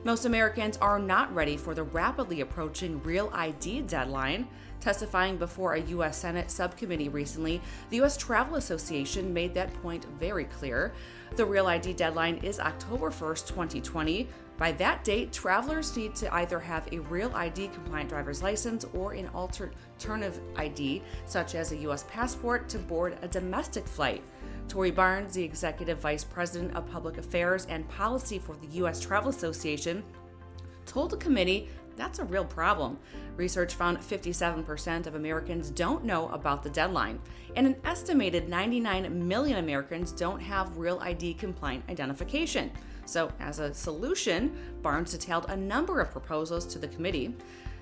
Most Americans are not ready for the rapidly approaching Real ID deadline. Testifying before a U.S. Senate subcommittee recently, the U.S. Travel Association made that point very clear. The Real ID deadline is October 1st, 2020. By that date, travelers need to either have a Real ID compliant driver's license or an alternative ID, such as a U.S. passport, to board a domestic flight. Tori Barnes, the Executive Vice President of Public Affairs and Policy for the U.S. Travel Association, told the committee that's a real problem. Research found 57% of Americans don't know about the deadline, and an estimated 99 million Americans don't have Real ID compliant identification. So, as a solution, Barnes detailed a number of proposals to the committee.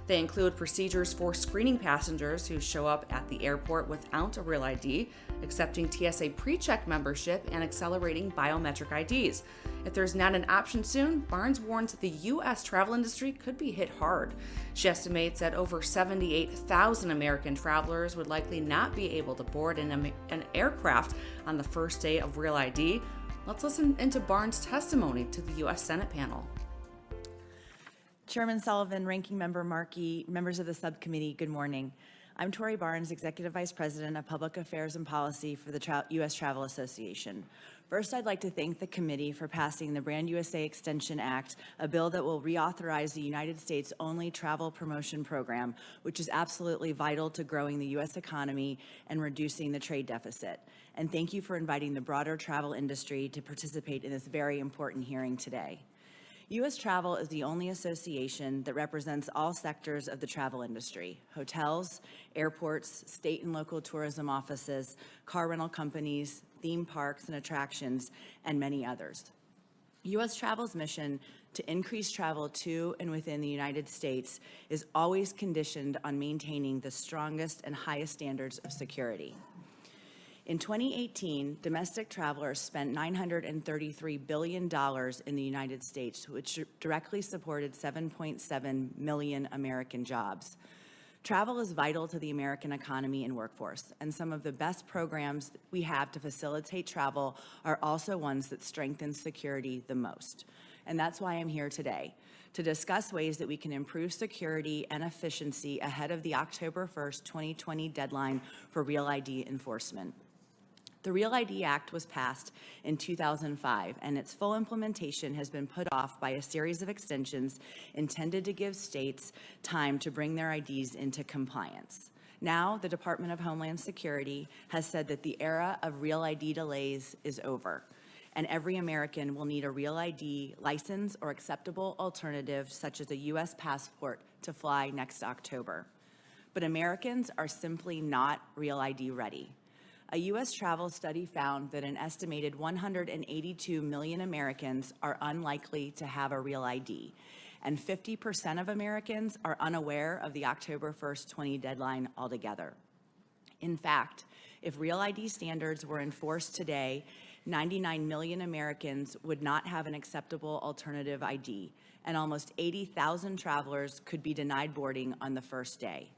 They include procedures for screening passengers who show up at the airport without a Real ID, accepting TSA PreCheck membership, and accelerating biometric IDs. If there's not an option soon, Barnes warns that the U.S. travel industry could be hit hard. She estimates that over 78,000 American travelers would likely not be able to board an aircraft on the first day of Real ID. Let's listen into Barnes' testimony to the U.S. Senate panel. Chairman Sullivan, Ranking Member Markey, members of the subcommittee, good morning. I'm Tori Barnes, Executive Vice President of Public Affairs and Policy for the U.S. Travel Association. First, I'd like to thank the committee for passing the Brand USA Extension Act, a bill that will reauthorize the United States' only travel promotion program, which is absolutely vital to growing the U.S. economy and reducing the trade deficit. And thank you for inviting the broader travel industry to participate in this very important hearing today. U.S. Travel is the only association that represents all sectors of the travel industry: hotels, airports, state and local tourism offices, car rental companies, theme parks and attractions, and many others. U.S. Travel's mission to increase travel to and within the United States is always conditioned on maintaining the strongest and highest standards of security. In 2018, domestic travelers spent $933 billion in the United States, which directly supported 7.7 million American jobs. Travel is vital to the American economy and workforce, and some of the best programs we have to facilitate travel are also ones that strengthen security the most. And that's why I'm here today, to discuss ways that we can improve security and efficiency ahead of the October 1st, 2020 deadline for Real ID enforcement. The Real ID Act was passed in 2005, and its full implementation has been put off by a series of extensions intended to give states time to bring their IDs into compliance. Now, the Department of Homeland Security has said that the era of Real ID delays is over, and every American will need a Real ID license or acceptable alternative, such as a U.S. passport, to fly next October. But Americans are simply not Real ID ready. A U.S. travel study found that an estimated 182 million Americans are unlikely to have a Real ID, and 50% of Americans are unaware of the October 1st, 2020 deadline altogether. In fact, if Real ID standards were enforced today, 99 million Americans would not have an acceptable alternative ID, and almost 80,000 travelers could be denied boarding on the first day.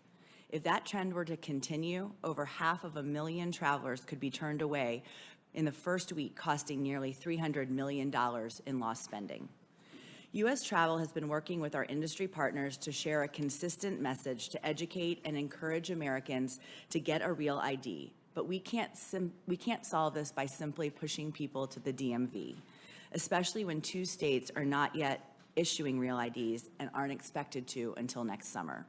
If that trend were to continue, over 500,000 travelers could be turned away in the first week, costing nearly $300 million in lost spending. U.S. Travel has been working with our industry partners to share a consistent message to educate and encourage Americans to get a Real ID, but we can't solve this by simply pushing people to the DMV, especially when 2 states are not yet issuing Real IDs and aren't expected to until next summer.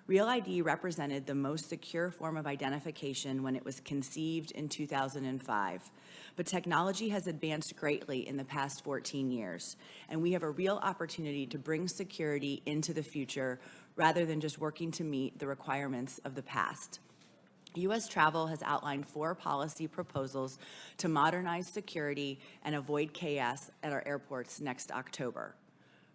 Real ID represented the most secure form of identification when it was conceived in 2005. But technology has advanced greatly in the past 14 years, and we have a real opportunity to bring security into the future rather than just working to meet the requirements of the past. U.S. Travel has outlined 4 policy proposals to modernize security and avoid chaos at our airports next October.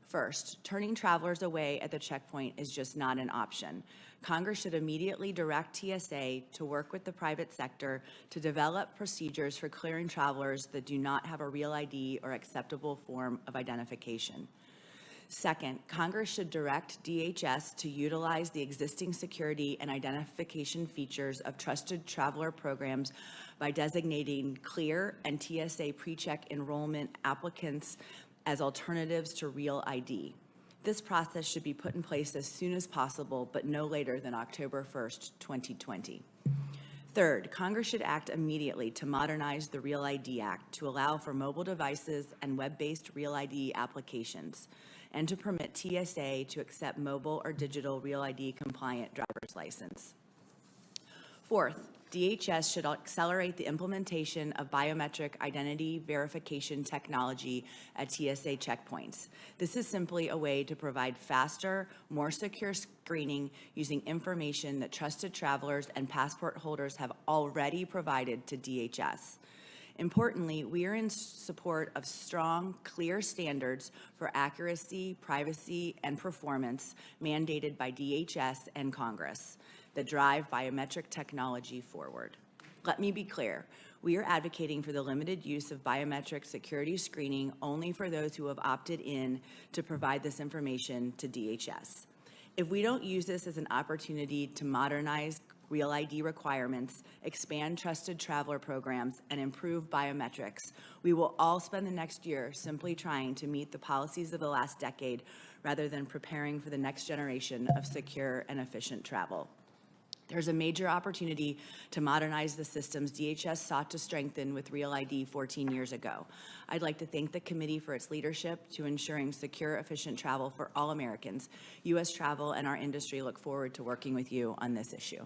First, turning travelers away at the checkpoint is just not an option. Congress should immediately direct TSA to work with the private sector to develop procedures for clearing travelers that do not have a Real ID or acceptable form of identification. Second, Congress should direct DHS to utilize the existing security and identification features of trusted traveler programs by designating CLEAR and TSA PreCheck enrollment applicants as alternatives to Real ID. This process should be put in place as soon as possible, but no later than October 1st, 2020. Third, Congress should act immediately to modernize the Real ID Act to allow for mobile devices and web-based Real ID applications, and to permit TSA to accept mobile or digital Real ID compliant driver's license. Fourth, DHS should accelerate the implementation of biometric identity verification technology at TSA checkpoints. This is simply a way to provide faster, more secure screening using information that trusted travelers and passport holders have already provided to DHS. Importantly, we are in support of strong, clear standards for accuracy, privacy, and performance mandated by DHS and Congress that drive biometric technology forward. Let me be clear. We are advocating for the limited use of biometric security screening only for those who have opted in to provide this information to DHS. If we don't use this as an opportunity to modernize Real ID requirements, expand trusted traveler programs, and improve biometrics, we will all spend the next year simply trying to meet the policies of the last decade rather than preparing for the next generation of secure and efficient travel. There's a major opportunity to modernize the systems DHS sought to strengthen with Real ID 14 years ago. I'd like to thank the committee for its leadership to ensuring secure, efficient travel for all Americans. U.S. travel and our industry look forward to working with you on this issue.